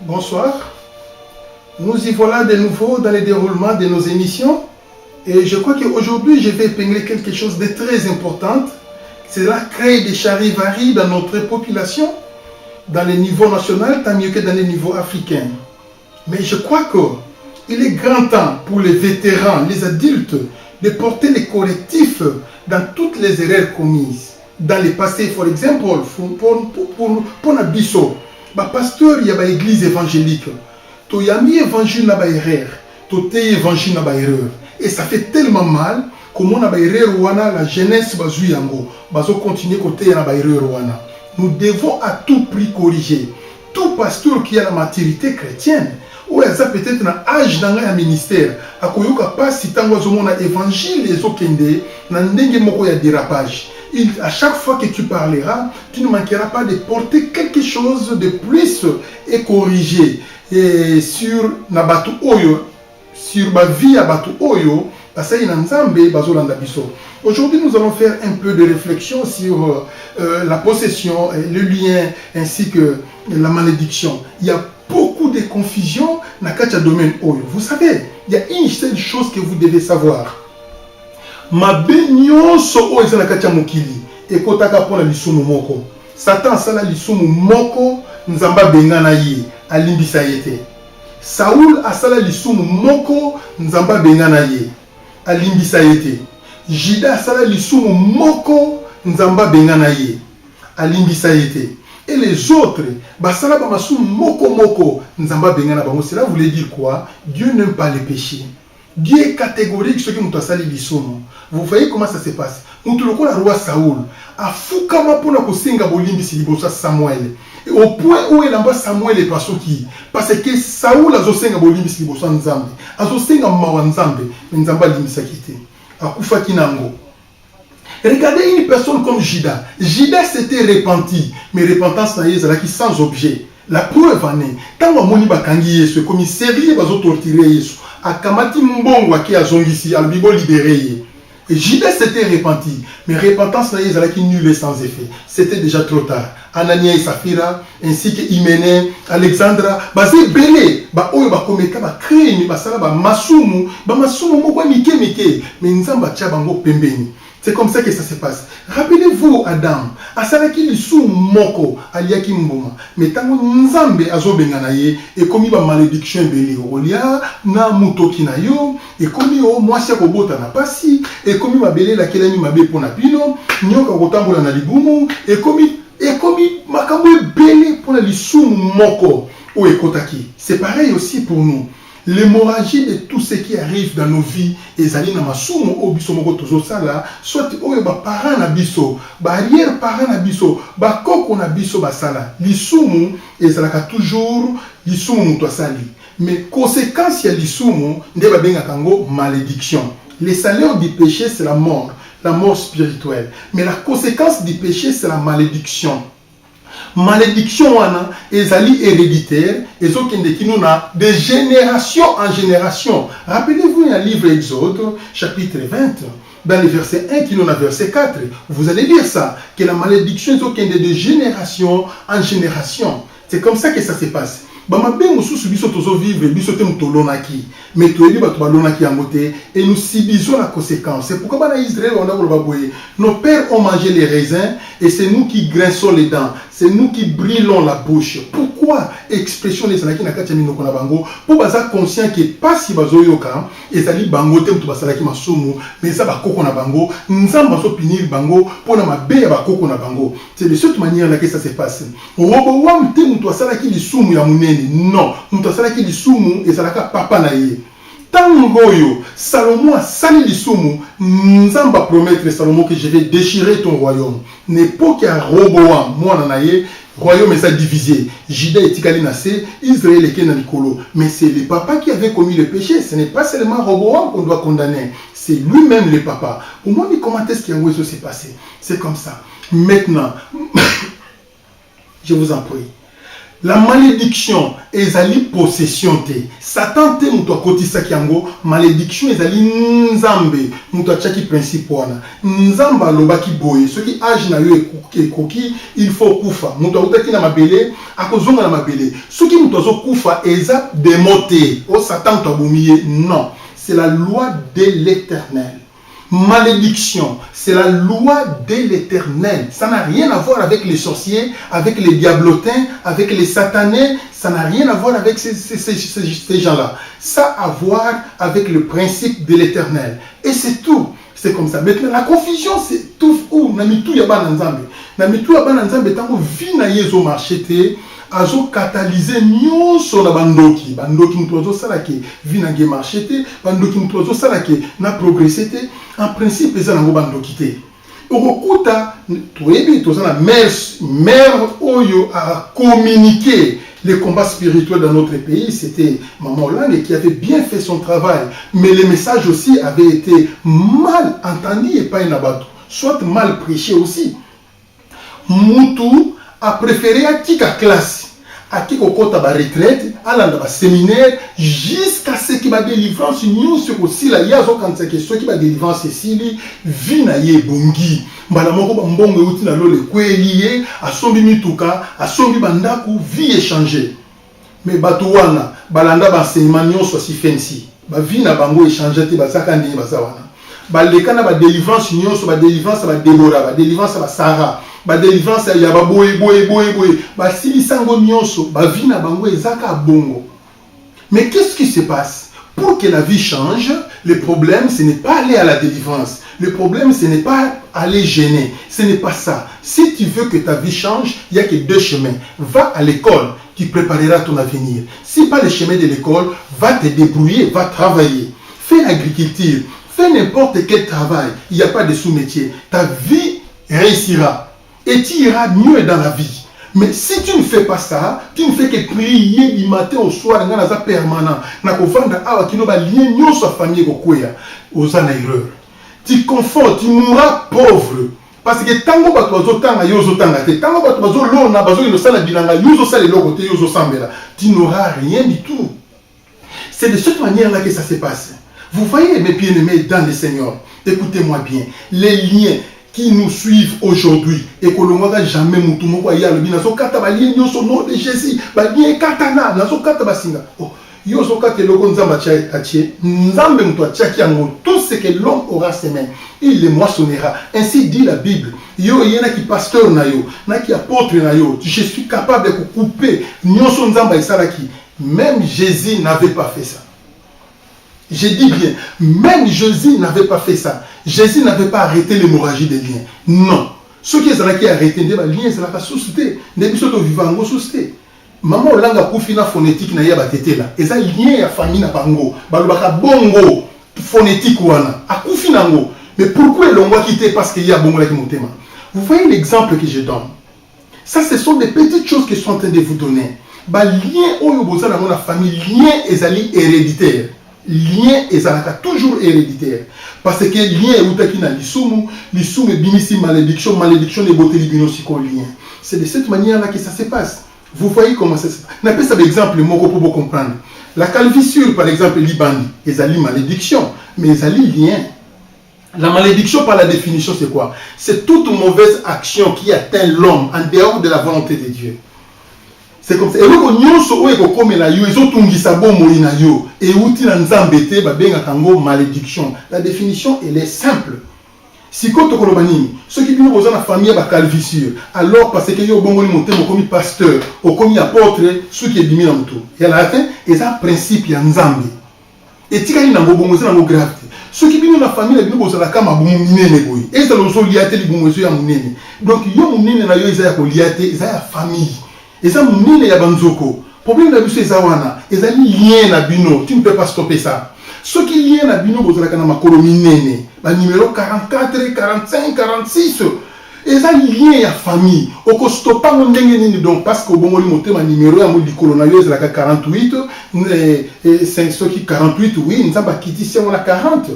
Bonsoir. Nous y voilà de nouveau dans le déroulement de nos émissions. Et je crois qu'aujourd'hui, je vais épingler quelque chose de très important. C'est là créer des charivaris dans notre population, dans les niveaux nationaux, tant mieux que dans les niveaux africains. Mais je crois qu'il est grand temps pour les vétérans, les adultes, de porter les correctifs dans toutes les erreurs commises. Dans le passé, par exemple, pour Nabiso, pasteur, il y a l'église évangélique. Tu as mis évangile na erreur, tu as évangile na erreur. Et ça fait tellement mal que mon erreur wana la jeunesse bazu yango, bazo continuer côté na erreur wana. Nous devons à tout prix corriger. Tout pasteur qui a la maturité chrétienne, ou peut-être dans âge dans un ministère, a koyoka pas si tango zomona évangile les okende, na ndenge moko ya dérapage. À chaque fois que tu parleras, tu ne manqueras pas de porter quelque chose de plus et corriger. Et sur Nabatu Oyo, sur ma vie à Batu Oyo, aujourd'hui, nous allons faire un peu de réflexion sur la possession, le lien ainsi que la malédiction. Il y a beaucoup de confusion dans le domaine Oyo. Vous savez, il y a une seule chose que vous devez savoir. Mabe nyonso oyo ezala kati ya mokili ekotaka mpona lisumu moko. Satan asala lisumu moko nzamba bengana ye alimbisa ye te. Saul asala lisumu moko nzamba bengana ye alimbisa ye te. Juda asala lisumu moko nzamba bengana ye alimbisa ye te. Et les autres basala ba masumu moko nzamba bengana bango. Cela voulait dire quoi? Dieu n'aime pas les péchés. Dieu est catégorique sur ce qui nous a sali l'issomo. Vous voyez comment ça se passe. Nous le roi Saoul a foukama pour nous senga bolimbi si libosa Samuel. Et au point où il envoie Samuel est passé qui parce que Saoul a zosenga bolimbi si libosa Nzambe. A zosenga mawa Nzambe, Nzamba limisa kité. A kufa kinango. Regardez une personne comme Juda. Juda s'était repenti, mais repentance n'a pas qui sans objet. La preuve en est, tant que moni bakangi yesu, comme il série bazo torturer yesu. Akamati mbongo aki azongisi albibo libéré. Et Judas s'était repenti, mais repentance n'a pas nul et sans effet. C'était déjà trop tard. Anania et Saphira, ainsi que Hyménée, Alexandra, basé belé, ba oyo ba komeka ba crime, ba sala ba masumu moko mike, mais nzamba tia bango pembeni. C'est comme ça que ça se passe. Rappelez-vous Adam, asalaki lisumu moko aliaki mboma, mais tango nzambe azobengana ye et komi ba malédiction belé olia na mutoki na yo et komi o mwasi kobota na pasi et komi mabele la kelani mabe pona bino nyoka kotambola na libumu et komi makambo belé pona lisumu moko o ekotaki. C'est pareil aussi pour nous. L'hémorragie de tout ce qui arrive dans nos vies et ali na masumu obiso moko tozo sala soit oyo ba parents na biso ba arrière parents na biso ba koko na biso ba sala lisumu ezalaka toujours lisumu muto asali, mais conséquence ya lisumu nde ba benga kango malédiction. Le salaire du péché c'est la mort spirituelle, mais la conséquence du péché c'est la malédiction. Malédiction wana ezali héréditaire et zo kende kinona de génération en génération. Rappelez-vous un livre Exode chapitre 20 dans le verset 1 kinona verset 4. Vous allez lire ça que la malédiction zo kende de génération en génération. C'est comme ça que ça se passe. Bamabe mususu biso tozo vivre biso te mutolonaki mais toyebi bato balonaki yango te et nous subissons la conséquence. C'est pourquoi bana Israël on a koloba boye nos pères ont mangé les raisins et c'est nous qui grinçons les dents, c'est nous qui brûlons la bouche. Pourquoi expression les salaki na kati ya minoko na bango pour baza conscient que pas si bazoyoka ezali bango te mutu basalaki masumu mais ça bakoko na bango nzamba so pinir bango pour na mabe ya bakoko na bango. C'est de cette manière là que ça se passe. Robo wam te mutu asalaki lisumu ya munene. Non, nous avons dit lisumu et salaka papa na ye. Tangoyo, Salomon a sali lisumu, nzamba promettre Salomon que je vais déchirer ton royaume. N'époque à Roboam, moi nanaye, royaume est ça divisé. Juda et Tikali nassé, Israël est Kenanikolo. Mais c'est le papa qui avait commis le péché. Ce n'est pas seulement Roboam qu'on doit condamner. C'est lui-même le papa. Au moins, comment est-ce qu'il y a eu s'est passé? C'est comme ça. Maintenant, je vous en prie. La malédiction ezali possession te. Satan te muto akotisa kiango, malédiction ezali nzambe muto achaki principe wana. Nzamba lobaki boye, soki age na yo ekoki, il faut kufa. Muto akotaki na mabele, akozonga na mabele. Soki muto azo kufa eza démoté. O Satan to abomiye, non. C'est la loi de l'Éternel. Malédiction, c'est la loi de l'Éternel. Ça n'a rien à voir avec les sorciers, avec les diablotins, avec les satanés. Ça n'a rien à voir avec ces gens-là. Ça a à voir avec le principe de l'Éternel. Et c'est tout. C'est comme ça. Maintenant, la confusion, c'est tout où namitu yaba nanzambe. Namitu yaba nanzambe tango vina yezo marchete. Azo catalyser nyonso na bandoki mutu azo salake vina nge marchete bandoki mutu azo salake na progressete en principe eza nango bandoki te okokuta toyebi tozana mère oyo a communiqué les combats spirituels dans notre pays. C'était Maman Hollande qui avait bien fait son travail, mais le message aussi avait été mal entendu et pas une abattu, soit mal prêché aussi. Mutu a préféré à qui classe, à qui kokota ba retraite, à la séminaire, jusqu'à ce qui va délivrance union sur aussi la yazo quand c'est question qui va délivrance ici, vina ye bongi. Mbala moko ba mbongo uti na lole kweliye, asombi mituka, asombi bandaku, vie échanger. Mais bato wana, balanda ba enseignement nyonso si fancy. Ba vie na bango échanger te bazaka ndi bazawana. Ba lekana ba délivrance nyonso, ba délivrance ba Déborah, ba délivrance ba Sarah. Ba délivrance ya ba boye ba silisango nyonso ba vie na bango ezaka bongo. Mais qu'est-ce qui se passe? Pour que la vie change, le problème ce n'est pas aller à la délivrance. Le problème ce n'est pas aller gêner. Ce n'est pas ça. Si tu veux que ta vie change, il n'y a que deux chemins. Va à l'école, tu prépareras ton avenir. Si pas le chemin de l'école, va te débrouiller, va travailler. Fais l'agriculture, fais n'importe quel travail. Il n'y a pas de sous-métier. Ta vie réussira. Et tu iras mieux dans la vie. Mais si tu ne fais pas ça, tu ne fais que prier du matin au soir, dans la permanent, tu confonds, tu mourras pauvre. Parce que tango batwazo tanga yozo tanga te, tango batwazo lona bazo ino sala bilanga yozo sala loko te yozo sambela, tu n'auras rien du tout. C'est de cette manière-là que ça se passe. Vous voyez mes bien-aimés dans le Seigneur, écoutez-moi bien, les liens qui nous suivent aujourd'hui et que l'on va jamais mutumo kwa ya le binazo kata ba lien yoso nom de Jésus, ba lien katana nazo kata basinga. Oh, yoso kata loko nzamba tchie, nzambe mutwa tchaki yango, tout ce que l'homme aura semé, il le moissonnera. Ainsi dit la Bible. Yo yena qui pasteur na yo, na qui apôtre na yo, je suis capable de couper nyoso nzamba isalaki. Même Jésus n'avait pas fait ça. Je dis bien, même Jésus n'avait pas fait ça. Jésus n'avait pas arrêté l'hémorragie des liens. Non. Ceux qui ont arrêté les liens, ils ont suscité. Depuis ce que vivant, ils ont suscité. Maman Hollande a confina phonétique na yaba tete là. Ils ont lien à famille na bango. Balubaka bongo phonétique wana. A confina ngo. Mais pourquoi ils l'ont quitté? Parce qu'il y a bongo là qui montema. Vous voyez l'exemple que je donne. Ça, ce sont des petites choses que je suis en train de vous donner. Ba lien oyo boza na la famille, lien ezali héréditaire. Lien ezalaka toujours héréditaire. Parce que lien eutaki na lisumu binisi malédiction ne boteli bino siko lien. C'est de cette manière-là que ça se passe. Vous voyez comment ça se passe. N'appelle ça l'exemple moko pour vous comprendre. La calvissure par exemple libani, ezali malédiction, mais ezali lien. La malédiction par la définition c'est quoi? C'est toute mauvaise action qui atteint l'homme en dehors de la volonté de Dieu. C'est comme ça. Et donc, nyonso oyo comme la yo, ils ont tungisa bomo ina yo. Et outi na nzambete ba benga kango malédiction. La définition elle est simple. Si koto kolobani, ceux qui bino boza na famille ba calvissure, alors parce que yo bongo ni monté mo komi pasteur, o komi apôtre, ceux qui bimi na mutu. Et à la fin, et ça principe ya nzambe. Et tikali na bongo za na gravité. Ceux qui bino na famille bino boza la kama bomo minene boy. Et ça lo so liate li bongo ya munene. Donc yo munene na yo isa ko liate, isa ya famille. Et ça, il y a banzoko. Problème de c'est zawana. Et ça, lien na bino. Tu ne peux pas stopper ça. Ce qui est lien na bino, vous avez un makolominene. Le numéro 44, 45, 46. Et ça, lien ya famille. Oko stoppa mon dengue donc parce que bon moi monter ma numéro à mon colonnaire la 48 et 5 ceux qui 48 oui, nous avons quitté si on a 40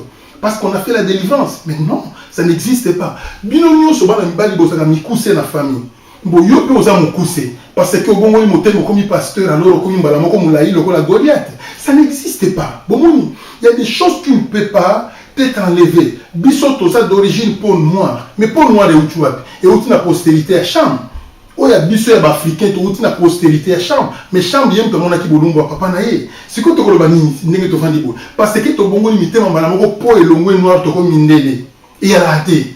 parce qu'on a fait la délivrance. Mais non, ça n'existe pas. Bino nyo so bana mbali bosaka mikuse na famille. Bon, yo pe oza mukuse parce que bon moi motel comme pasteur alors comme balamo comme laï le la Goliath. Ça n'existe pas. Bon, il y a des choses qui ne peuvent pas être enlevées. Bissoto ça d'origine peau noire, mais peau noire est où tu vois et où tu la postérité à Cham. Oh, il y a des africains qui ont une postérité à Cham, mais Cham bien comme on a qui bolongo papa naé. C'est quoi to kolobani ndenge to fandi bo. Parce que to bongo limité mambala moko po et longo noir to comme mindele. Et a raté.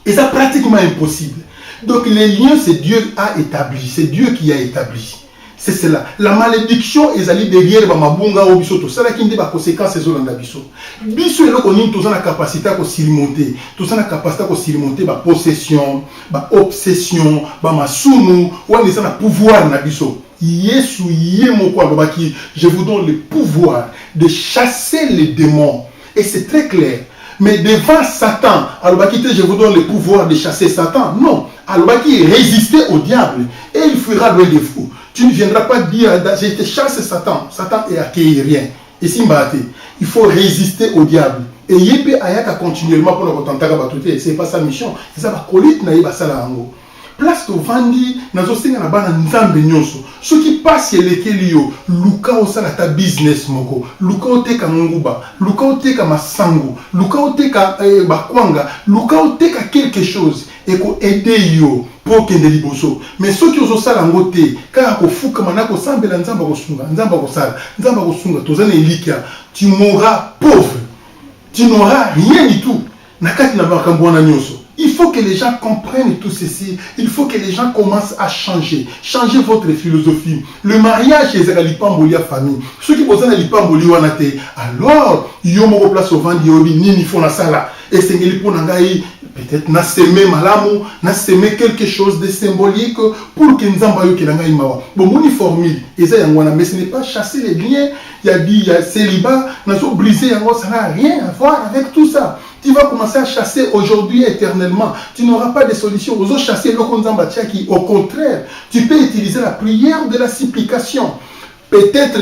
Et ça pratiquement impossible. Donc les liens c'est Dieu a établi, c'est Dieu qui a établi. C'est cela. La malédiction est allée derrière Bamabunga au biso. Tout ça qui n'est pas conséquence c'est Zolanda biso. Biso est là qu'on a toute la capacité à surmonter. Toute la capacité à surmonter ma possession, ma obsession, ma sounou. Ou on est dans le pouvoir na biso. Yesu yemoko abaki. Je vous donne le pouvoir de chasser les démons. Et c'est très clair. Mais devant Satan, Alobaki, je vous donne le pouvoir de chasser Satan. Non. Alobaki résister au diable. Et il fuira loin de vous. Tu ne viendras pas dire, j'ai été chassé Satan. Satan est accueilli rien. Et si il faut résister au diable. Et Yépe Ayaka continuellement pour le tenter à c'est pas sa mission. C'est ça, la colite n'a pas ça là. Place to vandi, nazo singa na bana nzambe nyonso. Ce qui passe lesquels yo, luka osala ta business moko, luka oteka nguba, luka oteka masango, luka oteka bakwanga, luka oteka quelque chose et ko aider yo pour kende liboso. Mais ceux qui oso sala ngote, ka ko fuka manako sambela nzamba ko sunga, nzamba ko sala, nzamba ko sunga, tozana elikia, tu mourras pauvre. Tu n'auras rien du tout. Nakati na bakambwana nyonso. Il faut que les gens comprennent tout ceci. Il faut que les gens commencent à changer. Changer votre philosophie. Le mariage est à l'ipamboli à famille. Ceux qui posent à l'ipamboli ou anate. Alors, yomo place au vent d'yobi, nini font la sala. Et c'est peut-être n'a semé malamu, n'a semé quelque chose de symbolique pour que nous envoyions que l'angaï mawa. Bon, mon formule, mais ce n'est pas chasser les liens. Il y a dit, il y a célibat, nous avons brisé, ça n'a rien à voir avec tout ça. Tu vas commencer à chasser aujourd'hui éternellement. Tu n'auras pas de solution. Aux autres chasser qui, au contraire, tu peux utiliser la prière de la supplication. Peut-être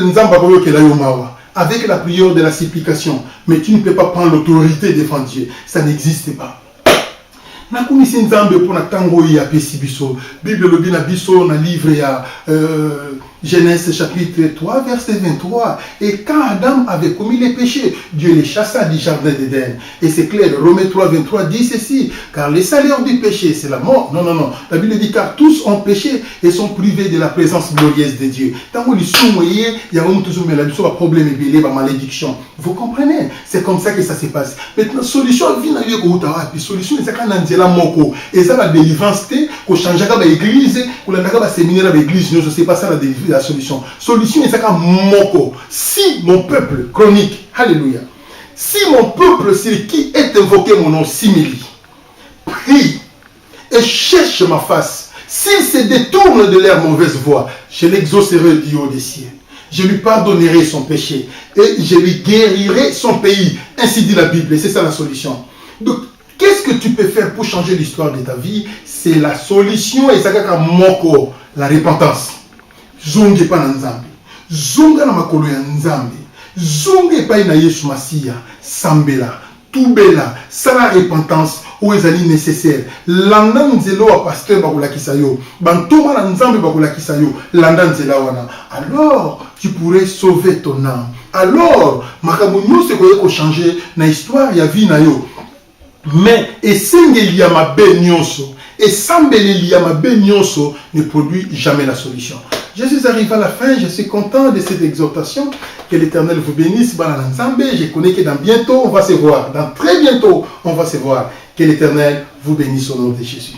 avec la prière de la supplication, mais tu ne peux pas prendre l'autorité devant Dieu. Ça n'existe pas. Nakumisi nzambe pour na tango ya pesi biso. Bible le bina biso na livre ya Genèse chapitre 3 verset 23. Et quand Adam avait commis les péchés, Dieu les chassa du jardin d'Éden. Et c'est clair, Romains 3 23 dit ceci, car les salaires du péché c'est la mort. Non, non, non. La Bible dit car tous ont péché et sont privés de la présence glorieuse de Dieu. Tango li soumoye, il y a un problème et une malédiction. Vous comprenez? C'est comme ça que ça se passe. Maintenant, solution vient avec puis solution c'est quand on moko et ça la délivrance ko changer ka ba église ko la ba séminaire ba église non c'est pas ça la solution. Solution c'est quand moko si mon peuple chronique alléluia. Si mon peuple c'est qui est invoqué mon nom simili prie et cherche ma face. S'il se détourne de leur mauvaise voie, je l'exaucerai du haut des cieux. Je lui pardonnerai son péché et je lui guérirai son pays. Ainsi dit la Bible et c'est ça la solution. Donc qu'est-ce que tu peux faire pour changer l'histoire de ta vie? C'est la solution et ça kaka moko, la repentance. Zonge pa na nzambe. Zonga na makolo ya nzambe. Zonge pa na Yesu Masiya. Sambela. Tubela. Sala repentance ou ezali nécessaire. Landa nzelo wa pasteur bakola kisayo. Bantoma na nzambe bakola kisayo. Landa nzela wana. Alors, tu pourrais sauver ton âme. Alors, makambo nyonso ko changer na histoire ya vie na yo. Mais esengeli ya mabe nyonso et sambeli ya mabe nyonso ne produit jamais la solution. Jésus arrive à la fin, je suis content de cette exhortation. Que l'Éternel vous bénisse. Je connais que dans bientôt on va se voir. Dans très bientôt on va se voir. Que l'Éternel vous bénisse au nom de Jésus.